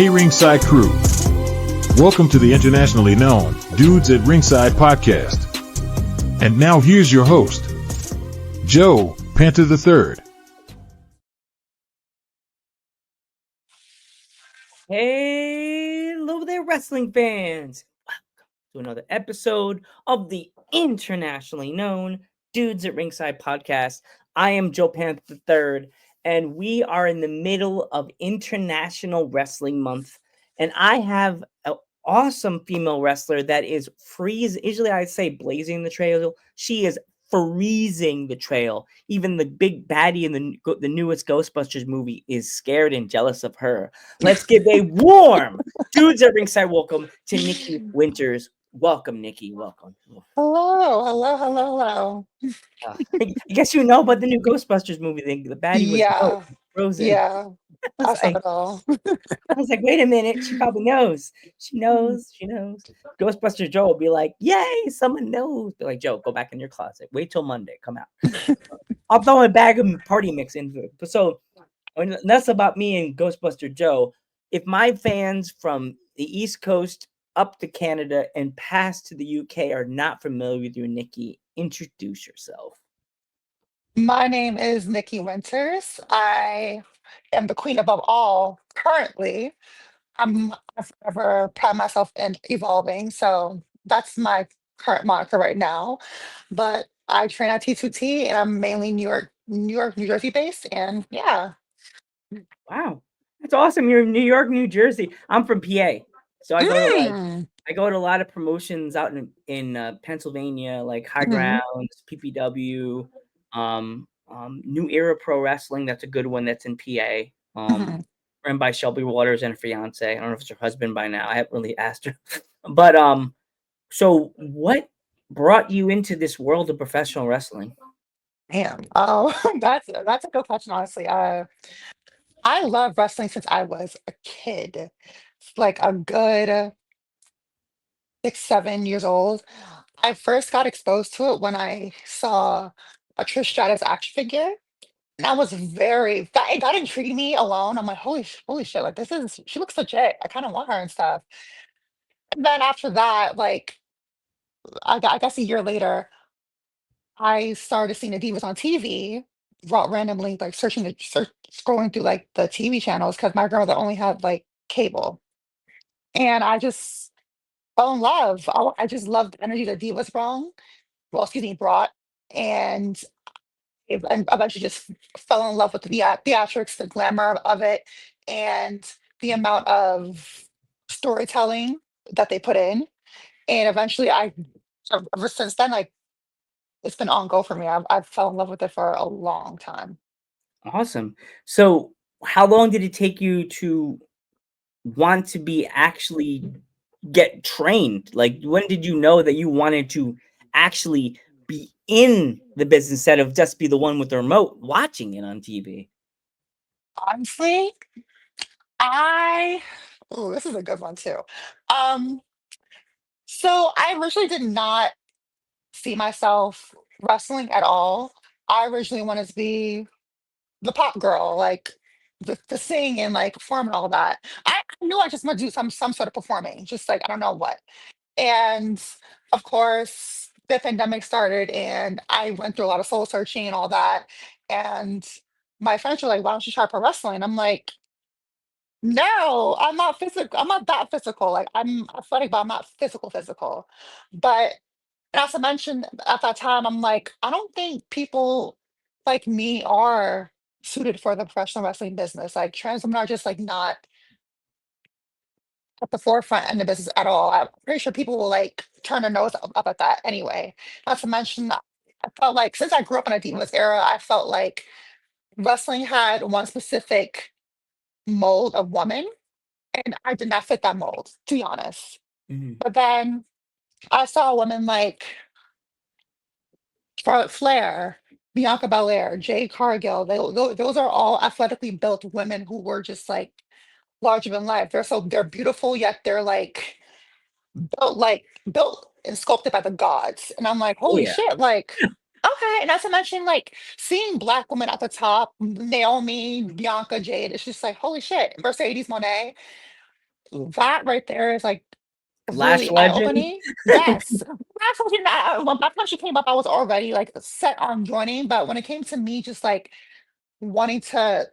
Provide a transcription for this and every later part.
Hey Ringside crew, welcome to the internationally known Dudes at Ringside podcast. And now here's your host, Joe Panther III. Hello there, wrestling fans. Welcome to another episode of the internationally known Dudes at Ringside podcast. I am Joe Panther III, and we are in the middle of International Wrestling Month. And I have an awesome female wrestler that is usually I'd say blazing the trail. She is freezing the trail. Even the big baddie in the newest Ghostbusters movie is scared and jealous of her. Let's give a warm Dudes at Ringside welcome to Nikki Winters. Welcome, Nikki. Welcome. Hello. I guess you know about the new Ghostbusters movie. The baddie was Yeah, frozen. yeah, I I was saw like, it all. wait a minute. She probably knows. She knows. She knows. Ghostbusters Joe will be like, yay, someone knows. Be like, Joe, go back in your closet. Wait till Monday. Come out. I'll throw a bag of party mix into it. So that's about me and Ghostbuster Joe. If my fans from the East Coast up to Canada and past to the UK are not familiar with you, Nikki, introduce yourself. My name is Nikki Winters. I am the queen above all currently. I've ever pride myself in evolving, so that's my current moniker right now. But I train at T2T and I'm mainly New Jersey based, and yeah. Wow, that's awesome. You're in New York, New Jersey. I'm from PA, so Mm. I go to a lot of promotions out in Pennsylvania, like High Mhm, Grounds, PPW, New Era Pro Wrestling. That's a good one. That's in PA. mhm. Run by Shelby Waters and her fiance. I don't know if it's her husband by now. I haven't really asked her, but so what brought you into this world of professional wrestling? Damn. Oh, that's a good question, honestly. I love wrestling since I was a kid, like a good 6, 7 years old. I first got exposed to it when I saw a Trish Stratus action figure. And I was that intrigued me alone. I'm like, holy shit, like she looks legit. I kind of want her and stuff. And then after that, like I guess a year later, I started seeing the divas on TV, randomly like scrolling through like the TV channels because my grandmother only had like cable. And I just fell in love. I just loved the energy that divas brought, and and eventually just fell in love with the theatrics, the glamour of it, and the amount of storytelling that they put in. And eventually, ever since then, like it's been on go for me. I've fell in love with it for a long time. Awesome. So how long did it take you to want to be actually get trained? Like, when did you know that you wanted to actually be in the business instead of just be the one with the remote watching it on TV? Honestly, I oh, this is a good one too. Um, so I originally did not see myself wrestling at all. I originally wanted to be the pop girl, like the sing and like perform and all that. I knew I just want to do some sort of performing, just like I don't know what. And of course, the pandemic started, and I went through a lot of soul searching and all that. And my friends were like, "Why don't you try pro wrestling?" I'm like, "No, I'm not physical. I'm not that physical. Like I'm athletic, but I'm not physical. But not to mention, at that time, I'm like, I don't think people like me are suited for the professional wrestling business. Like trans women are just like not at the forefront in the business at all. I'm pretty sure people will like turn their nose up at that anyway. Not to mention, I felt like since I grew up in a Divas era, I felt like wrestling had one specific mold of woman, and I did not fit that mold, to be honest. Mhm. But then I saw women like Charlotte Flair, Bianca Belair, Jade Cargill. Those are all athletically built women who were just like larger than life. They're beautiful, yet they're built and sculpted by the gods. And I'm like, Oh holy yeah. shit, like okay. And not to mention like seeing black women at the top, Naomi, Bianca, Jade, it's just like holy shit. Mercedes Monet. that right there is like Lash really Legend. eye-opening. Yes. Actually, when by the time she came up, I was already like set on joining. But when it came to me just like wanting to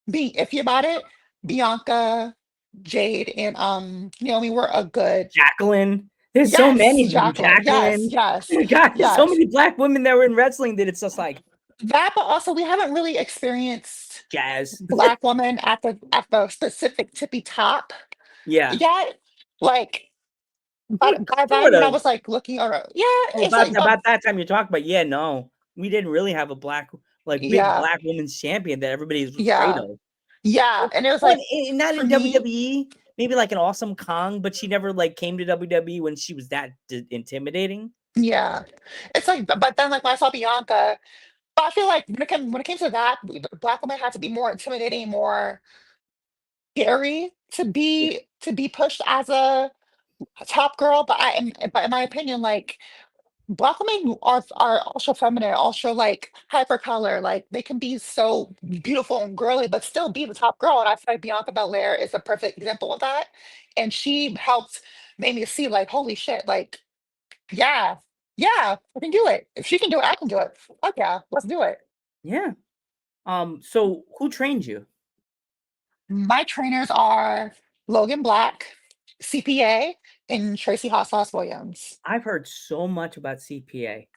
be iffy about it, Bianca, Jade, and Naomi were a good Jacqueline. There's so yes, many of them. Jacqueline. Yes, Jacqueline. yes, God, there's so yes. many black women that were in wrestling that it's just like That, but also we haven't really experienced jazz. black woman at the specific tippy top Yeah. yet. Like, but by then Sort when I of. was like looking around, yeah, Oh, it's like, but about that time you're talking about. Yeah, no. We didn't really have a black, like, big yeah, black women's champion that everybody's afraid yeah, of. yeah. Oh, And it was oh, like and not for in me, WWE. Maybe like an Awesome Kong, but she never like came to WWE when she was that intimidating. yeah. It's like, but then like when I saw Bianca, but I feel like when it came to that, the black woman had to be more intimidating, more scary Yeah. to be pushed as a top girl. But in my opinion, like black women are also feminine, also like hypercolor. Like they can be so beautiful and girly, but still be the top girl. And I feel like Bianca Belair is a perfect example of that. And she helped made me see like, holy shit, like, yeah, yeah, I can do it. If she can do it, I can do it. Fuck yeah, let's do it. Yeah. So who trained you? My trainers are Logan Black, CPA, and Tracy Hot Sauce Williams. I've heard so much about CPA.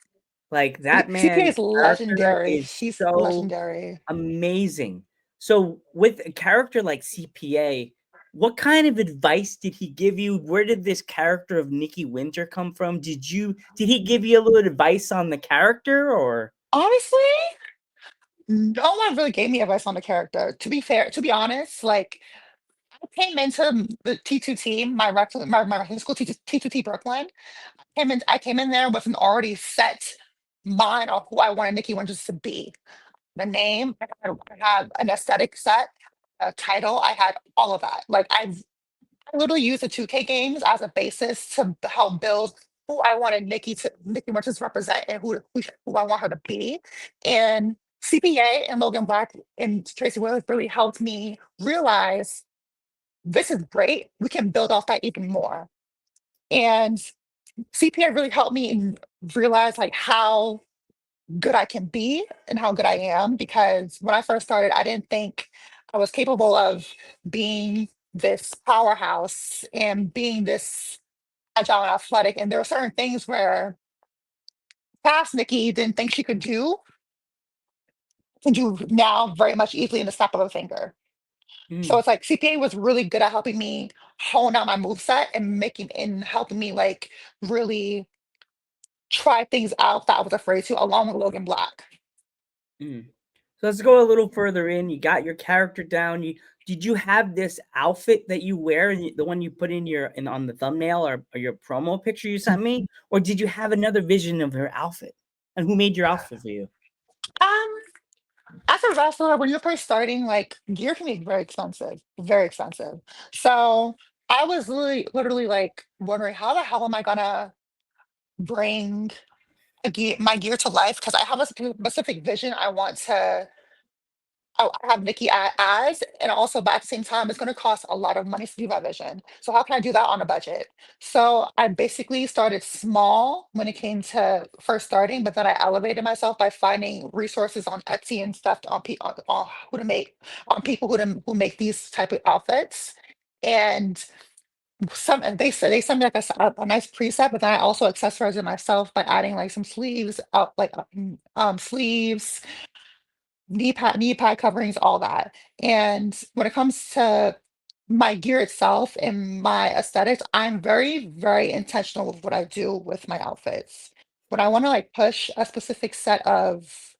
Like Yeah, that CPA man's is character legendary. is He's so legendary. amazing. So with a character like CPA, what kind of advice did he give you? Where did this character of Nikki Winter come from? Did he give you a little advice on the character or Honestly, no one really gave me advice on the character. To be fair, to be honest, like I came into the T2 team, my high school T2T Brooklyn. I came in there with an already set mind of who I wanted Nikki Winters to be. The name, I had an aesthetic set, a title, I had all of that. Like I literally used the 2K games as a basis to help build who I wanted Nikki Winters to represent and who I want her to be. And CPA and Logan Black and Tracy Willis really helped me realize this is great. We can build off that even more. And CPA really helped me realize like how good I can be and how good I am because when I first started, I didn't think I was capable of being this powerhouse and being this agile and athletic. And there were certain things where past Nikki didn't think she can do now very much easily in the snap of a finger. So mm, it's like CPA was really good at helping me hone out my move set and making and helping me like really try things out that I was afraid to, along with Logan Black. mm. So let's go a little further in. You got your character down. Did you have this outfit that you wear, the one you put in on the thumbnail or your promo picture you sent me, or did you have another vision of her outfit? And who made your outfit for you? Um, as a wrestler, when you're first starting, like gear can be very expensive, very expensive. So I was literally like wondering how the hell am I gonna bring my gear to life? Because I have a specific vision I want to I have Nikki as, and also, but at the same time, it's going to cost a lot of money to do that vision. So how can I do that on a budget? So I basically started small when it came to first starting, but then I elevated myself by finding resources on Etsy and stuff on who to make on people who make these type of outfits. And and they sent me like a nice preset, but then I also accessorized it myself by adding like some sleeves, sleeves, knee pad coverings, all that. And when it comes to my gear itself and my aesthetics, I'm very, very intentional with what I do with my outfits. When I want to like push a specific set of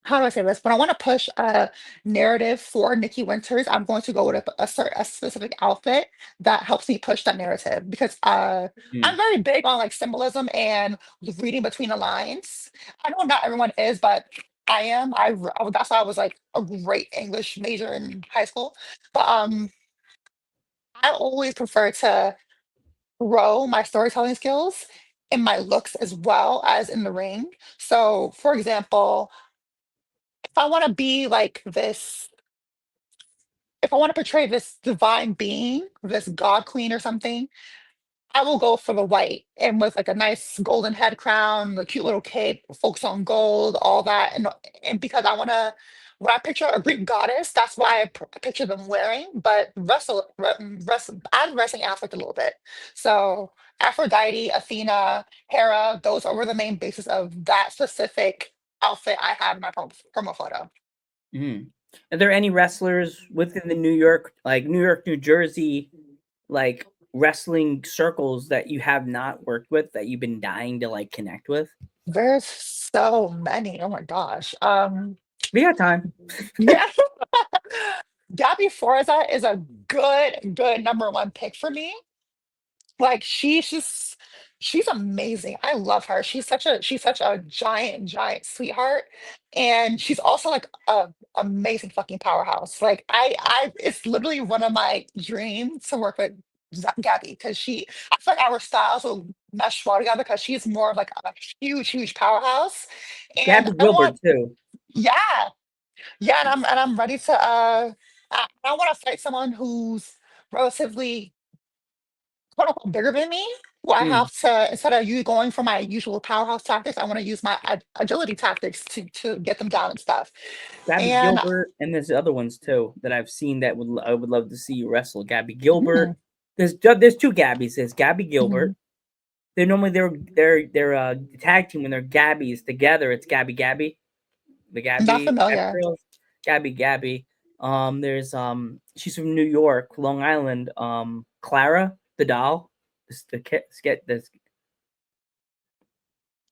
how do I say this? When I want to push a narrative for Nikki Winters, I'm going to go with a specific outfit that helps me push that narrative because I'm Mm, very big on like symbolism and reading between the lines. I know not everyone is, but I am. That's why I was like a great English major in high school. But I always prefer to grow my storytelling skills in my looks as well as in the ring. So, for example, if I want to be like this if I want to portray this divine being, this god queen or something, I will go for the white and with like a nice golden head crown, the cute little cape, focus on gold, all that. And because I want to, when I picture a Greek goddess, that's why I picture them wearing. But add wrestling aspect a little bit. So Aphrodite, Athena, Hera, those were the main basis of that specific outfit I have in my promo photo. Mm. Are there any wrestlers within the New York, like New York, New Jersey, like wrestling circles that you have not worked with that you've been dying to like connect with? There's so many. Oh my gosh. We got time. Yeah. Gabby Forza is a good number one pick for me. Like she's amazing. I love her. She's such a giant sweetheart. And she's also like a amazing fucking powerhouse. Like it's literally one of my dreams to work with Gabby because I feel like our styles will mesh well together because she's more of like a huge powerhouse. And Gabby I want, Gilbert too. yeah, yeah, and I'm ready to I want to fight someone who's relatively quote unquote bigger than me. Who I Mm. have to instead of you going for my usual powerhouse tactics, I want to use my agility tactics to get them down and stuff. Gabby And Gilbert, and there's other ones too that I've seen that I would love to see you wrestle. Gabby Gilbert. mhm, There's two Gabbies. There's Gabby Gilbert. mhm, They're tag team when they're Gabbies together. It's Gabby, the not Gabby familiar. girls, Gabby. There's she's from New York, Long Island. Clara the doll. This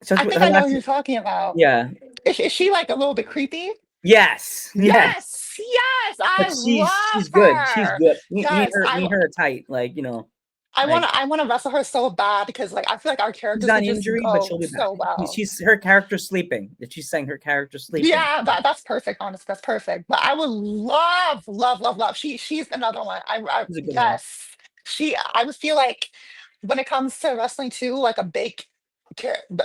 starts I with think her I know last. who you're talking about. Yeah. Is she like a little bit creepy? Yes. Yes. Yes, yes, But I she's love good. She's her. good. Yes, Me and her are tight. Like I want like to I want to wrestle her so bad because like I feel like our she's characters on would just injury, but go she'll be back. so well. She's her character sleeping. That she's saying her character sleeping. Yeah, that's perfect, honestly. That's perfect. But I would love. She's another one. She's a good one. Yes. I would feel like when it comes to wrestling too, like a big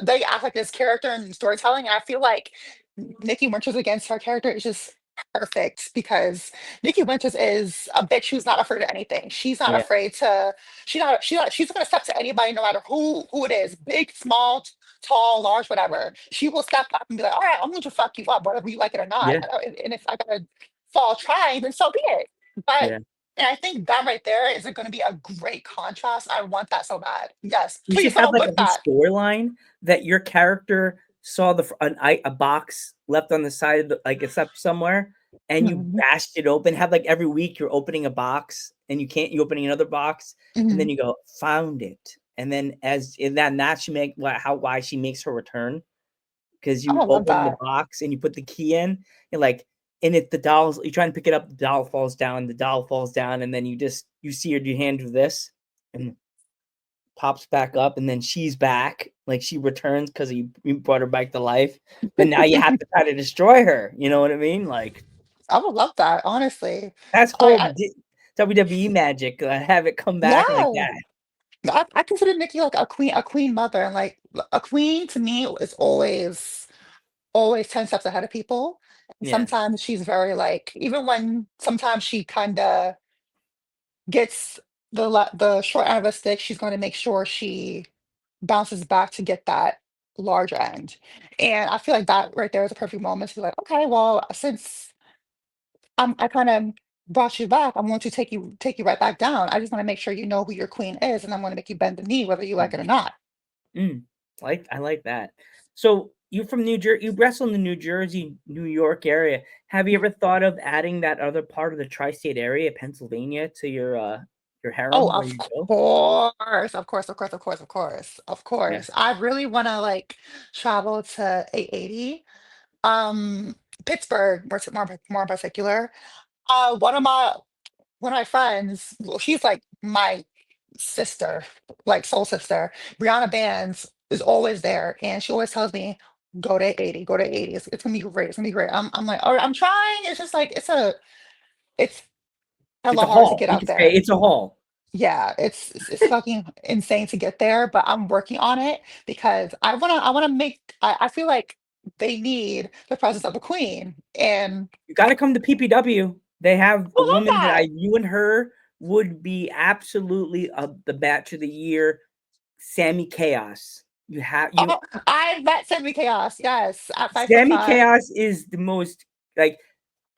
they act like this character and storytelling. And I feel like Nikki Winters against her character is just perfect because Nikki Winters is a bitch who's not afraid of anything. She's not Yeah. afraid to she's gonna step to anybody no matter who it is, big, small, tall, large, whatever. She will step up and be like, all right, I'm going to fuck you up, whether you like it or not. Yeah. And if I gotta fall trying, then so be it. But Yeah. and I think that right there is going to be a great contrast. I want that so bad. Yes, You please should have someone like book a whole that. storyline that your character saw a box left on the side of like it's up somewhere, and you Mhm, bashed it open. Have like every week you're opening a box, and you opening another box, and then mhm. you go found it, and then as in that she make why she makes her return because I you love open the that. box and you put the key in, and like in it the doll's you try and pick it up, the doll falls down, and then you see your hand do this, and pops back up, and then she's back, like she returns because you brought her back to life, but now you have to try to destroy her. You know what I mean? Like I would love that, honestly. that's I, whole I WWE magic. Have it come back like yeah. that. I consider Nikki like a queen mother, and like a queen to me is always 10 steps ahead of people. Yeah, Sometimes she's very like, even when sometimes she kind of gets the short end of the stick, she's going to make sure she bounces back to get that large end. And I feel like that right there is a perfect moment to be like, okay, well, since I kind of brought you back, I'm going to take you right back down. I just want to make sure you know who your queen is, and I'm going to make you bend the knee, whether you like it or not. mm, I like that. So you from New Jersey? You wrestle in the New Jersey, New York area. Have you ever thought of adding that other part of the tri-state area, Pennsylvania, to your Oh, harem where of you go? course, of course, of course, of course, of course, of Yeah, course. I really want to like travel to 880. Um, Pittsburgh, more in particular. One of my friends, well, she's like my sister, like soul sister. Brianna Bands is always there, and she always tells me, "Go to 80, go to 80. It's gonna be great. It's gonna be great." I'm like, all right, I'm trying. It's just like it's it's hella a hard to haul. get You out can say there. it's a haul. Yeah, it's fucking insane to get there, but I'm working on it because I wanna make I feel like they need the presence of a queen. And You got to come to PPW. They have I a love woman that that. you and her would be absolutely the batch of the year. Sammy Chaos. You Oh, I met Semi Chaos. Yes, at 5 foot Sammy five. Chaos is the most like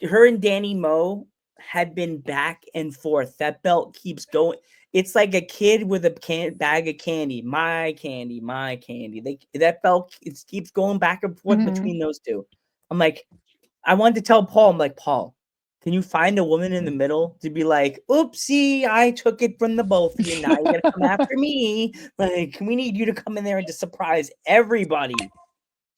her and Danny Moe had been back and forth. That belt keeps going. It's like a kid with a bag of candy. My candy, my candy. That belt keeps going back and forth Mhm. between those two. I'm like, I wanted to tell Paul, I'm like, Paul, can you find a woman in the middle to be like, oopsie, I took it from the both of you. Now you gotta come after me. Like, we need you to come in there and just surprise everybody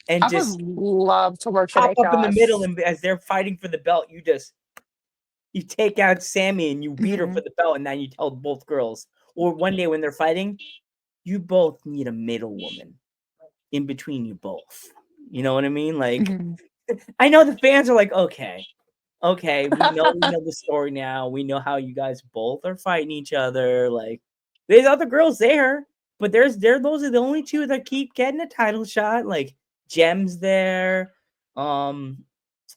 and I just would love to work pop Semi up in the middle. Chaos. And as they're fighting for the belt, you take out Sammy and you beat her for Mhm. the belt, and then you tell both girls. Or one day when they're fighting, you both need a middle woman in between you both. You know what I mean? Like, Mhm. I know the fans are like, okay, we know the story now. We know how you guys both are fighting each other. Like, there's other girls there, but those are the only two that keep getting a title shot. Like Gem's there. Um,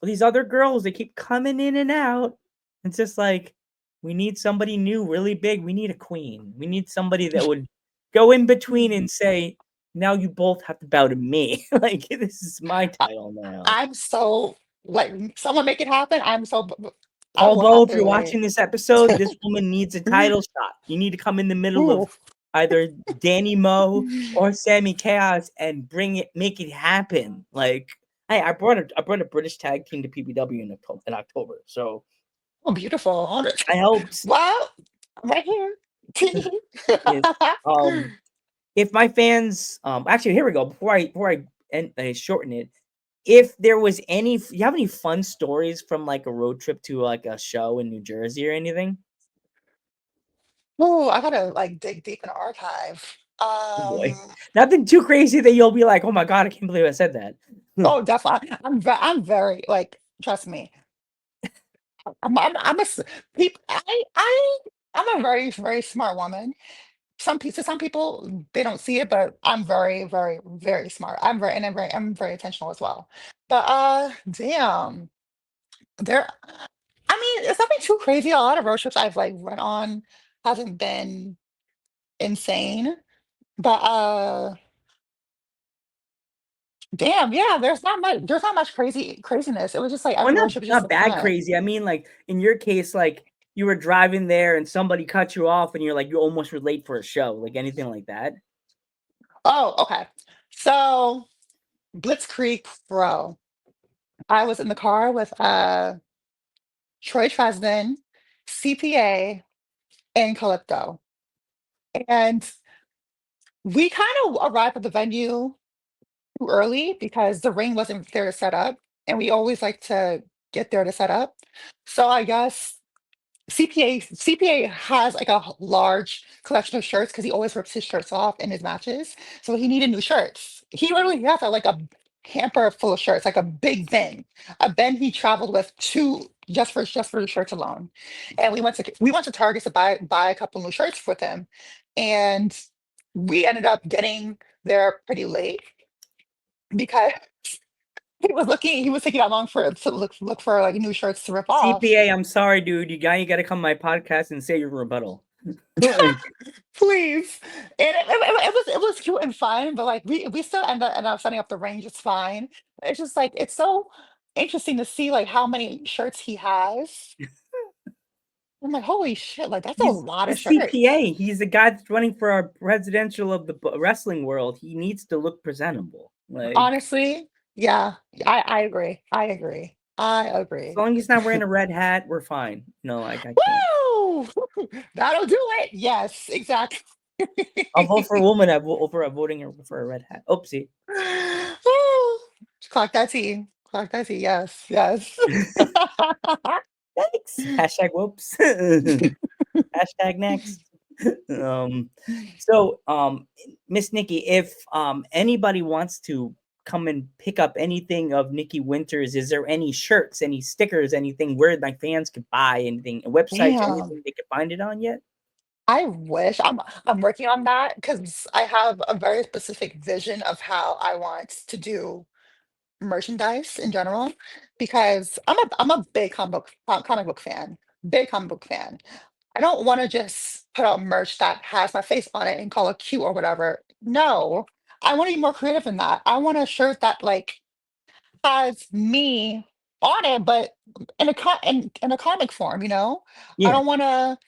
these other girls, they keep coming in and out. It's just like we need somebody new, really big. We need a queen. We need somebody that would go in between and say, now you both have to bow to me. Like, this is my I- title now. I'm so like someone make it happen. I'm so I Paul will Bo, have if to you're like. watching this episode, this woman needs a title shot. You need to come in the middle Ooh. of either Danny Moe or Sammy Chaos and make it happen. Like, hey, I brought a British tag team to PPW in October, so Oh, beautiful. I helped. Well, I'm right here. Yes. Um, if my fans, actually, here we go. Before I shorten it, if there was you have any fun stories from like a road trip to like a show in New Jersey or anything? Oh, I gotta like dig deep in the archive. Oh boy. Nothing too crazy that you'll be like, "Oh my god, I can't believe I said that." Oh, definitely. I'm very like, trust me. I'm a I'm a very, very smart woman. Some people they don't see it, but I'm very, very, very smart. I'm very intentional as well. But damn, there I mean, it's nothing too crazy. A lot of road trips I've like went on hasn't been insane. But damn, yeah, there's not much craziness. It was just like Well, every road not trip is just not like bad fun. crazy. I mean, like in your case, like you were driving there and somebody cut you off, and you're like, you almost were late for a show, like anything like that. Oh, okay. So Blitzkrieg Pro. I was in the car with Troy Tresvant, CPA, and Calypto. And we kind of arrived at the venue too early because the ring wasn't there to set up. And we always like to get there to set up. So I guess CPA has like a large collection of shirts because he always rips his shirts off in his matches. So he needed new shirts. He literally has like a hamper full of shirts, like a big bin, a bin he traveled with to just for the shirts alone. And we went to Target to buy a couple new shirts with him, and we ended up getting there pretty late because he was taking that long for to look for like new shirts to rip off. CPA, I'm sorry, dude. You got to come to my podcast and say your rebuttal. Like, Please. And it was cute and fun, but like we still end up setting up the range. It's fine. It's just like it's so interesting to see like how many shirts he has. I'm like, holy shit, like that's a he's lot the of shirts. CPA. He's the guy that's running for our presidential of the wrestling world. He needs to look presentable. Like, Honestly, yeah, I agree. I agree. I as agree. long as he's not wearing a red hat, we're fine. No, like I can't. Woo! That'll do it. Yes, exactly. I'll vote for a woman over voting for a red hat. Oopsie. Woo! Clock that T. Clock that T. Yes, yes. Yikes. Hashtag whoops. Hashtag next. Um, so Miss Nikki, if anybody wants to come and pick up anything of Nikki Winters, is there any shirts, any stickers, anything where my fans could buy anything, websites, Damn. anything they could find it on yet? I wish I'm working on that because I have a very specific vision of how I want to do merchandise in general because I'm a big comic book fan. Big comic book fan. I don't want to just put out merch that has my face on it and call it cute or whatever. No, I want to be more creative than that. I want a shirt that like has me on it, but in a comic form. I Yeah. don't want to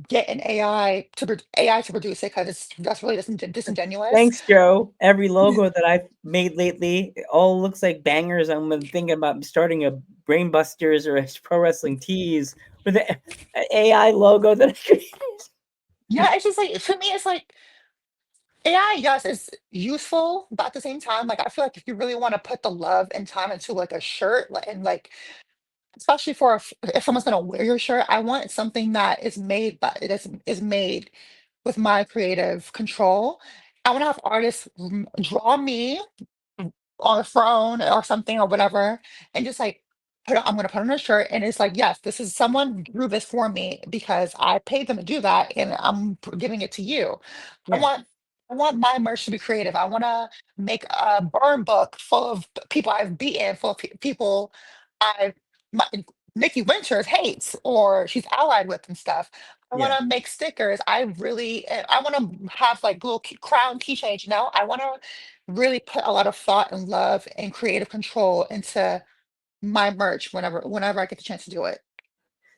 get an AI to produce it because that's really disingenuous. Thanks, Joe. Every logo that I've made lately, it all looks like bangers. I'm thinking about starting a Brainbusters or a Pro Wrestling Tees with an AI logo that I could use. Yeah, it's just like for me, it's like AI, yes, is useful, but at the same time, like I feel like if you really want to put the love and time into like a shirt, and like especially for if someone's gonna wear your shirt, I want something that is made by it is made with my creative control. I want to have artists draw me on a phone or something or whatever, and just like I'm gonna put on a shirt, and it's like, yes, this is someone drew this for me because I paid them to do that, and I'm giving it to you. I Yeah. want I want my merch to be creative. I want to make a burn book full of people I've beaten, full of people I my, Nikki Winters hates or she's allied with and stuff. I want Yeah. to make stickers. I want to have like little crown keychains. I want to really put a lot of thought and love and creative control into my merch whenever I get the chance to do it.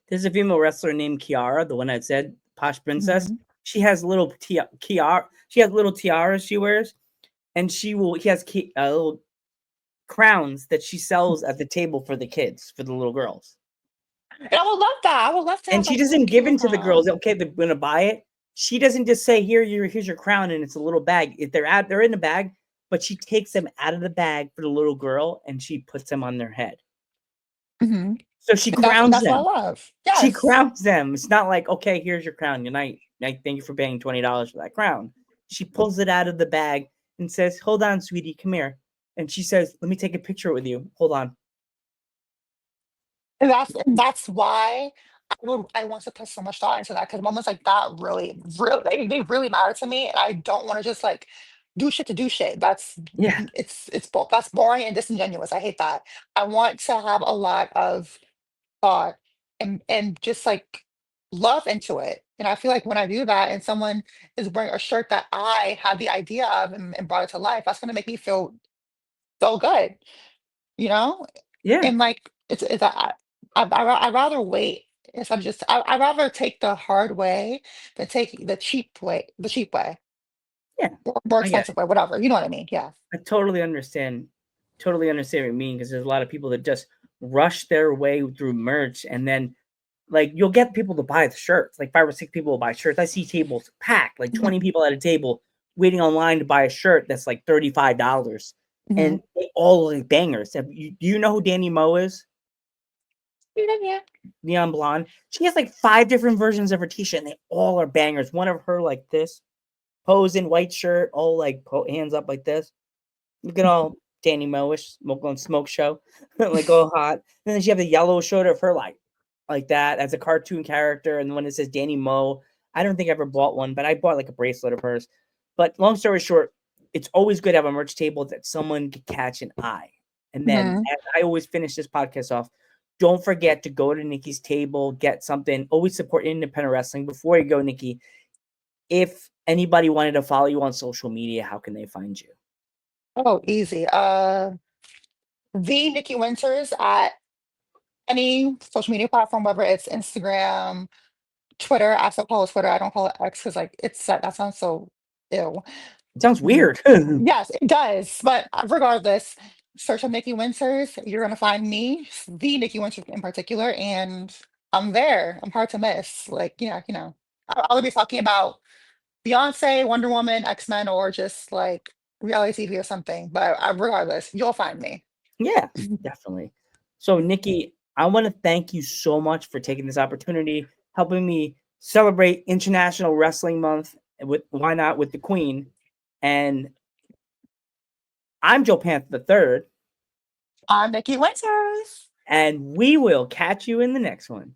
There's a female wrestler named Kiara, the one I said, Posh Princess. Hmm. She has little Kiara. She has little tiaras she wears, and he has little crowns that she sells at the table for the kids, for the little girls. And I would love that. I would love to And have she like little doesn't cute give little in to the girls. crowns. Okay, they're gonna buy it. She doesn't just say, here's your crown, and it's a little bag. If they're in the bag, but she takes them out of the bag for the little girl and she puts them on their head. Hmm. So she And crowns that's what I them. love. She Yes. crowns them. It's not like, okay, here's your crown. Good night. Thank you for paying $20 for that crown. She pulls it out of the bag and says, hold on, sweetie, come here. And she says, let me take a picture with you. Hold on. And that's why I want to put so much thought into that because moments like that really, they really matter to me, and I don't want to just like do shit to do shit. Yeah. It's both that's boring and disingenuous. I hate that. I want to have a lot of thought and just like love into it. And I feel like when I do that, and someone is wearing a shirt that I had the idea of and brought it to life, that's gonna make me feel so good, you know? Yeah. And like it's I'd rather wait instead of just I'd rather take the hard way than take the cheap way, Yeah. or more I get expensive way, whatever. You know what I mean? Yeah. I totally understand. Totally understand what you mean because there's a lot of people that just rush their way through merch and then like you'll get people to buy the shirts. Like 5 or 6 people will buy shirts. I see tables packed, like Hmm. 20 people at a table waiting online to buy a shirt that's like $35. Hmm. And they all look like bangers. Do you know who Danny Moe is? Yeah, yeah. Neon Blonde. She has like 5 different versions of her t-shirt and they all are bangers. One of her like this, pose in white shirt, all like hands up like this. Look at all Danny Moe-ish, smoke show, like all hot. And then she have the yellow shirt of her like that as a cartoon character, and the one that says Danny Moe. I don't think I ever bought one, but I bought like a bracelet of hers. But long story short, it's always good to have a merch table that someone could catch an eye. And then Hmm. as I always finish this podcast off, don't forget to go to Nikki's table, get something. Always support independent wrestling. Before you go, Nikki, if anybody wanted to follow you on social media, how can they find you? Oh, easy. The Nikki Winters at any social media platform, whether it's Instagram, Twitter. I still call it Twitter. I don't call it X because like that sounds so ill. It sounds Mm, weird. yes, it does. But regardless, search up Nikki Winters. You're gonna find me, the Nikki Winters in particular, and I'm there. I'm hard to miss. Like, yeah, I'll be talking about Beyonce, Wonder Woman, X-Men, or just like reality TV or something. But regardless, you'll find me. Yeah, definitely. So, Nikki, I want to thank you so much for taking this opportunity, helping me celebrate International Wrestling Month with Why Not with the Queen. And I'm Joe Panther the Third, I'm Nikki Winters. and we will catch you in the next one.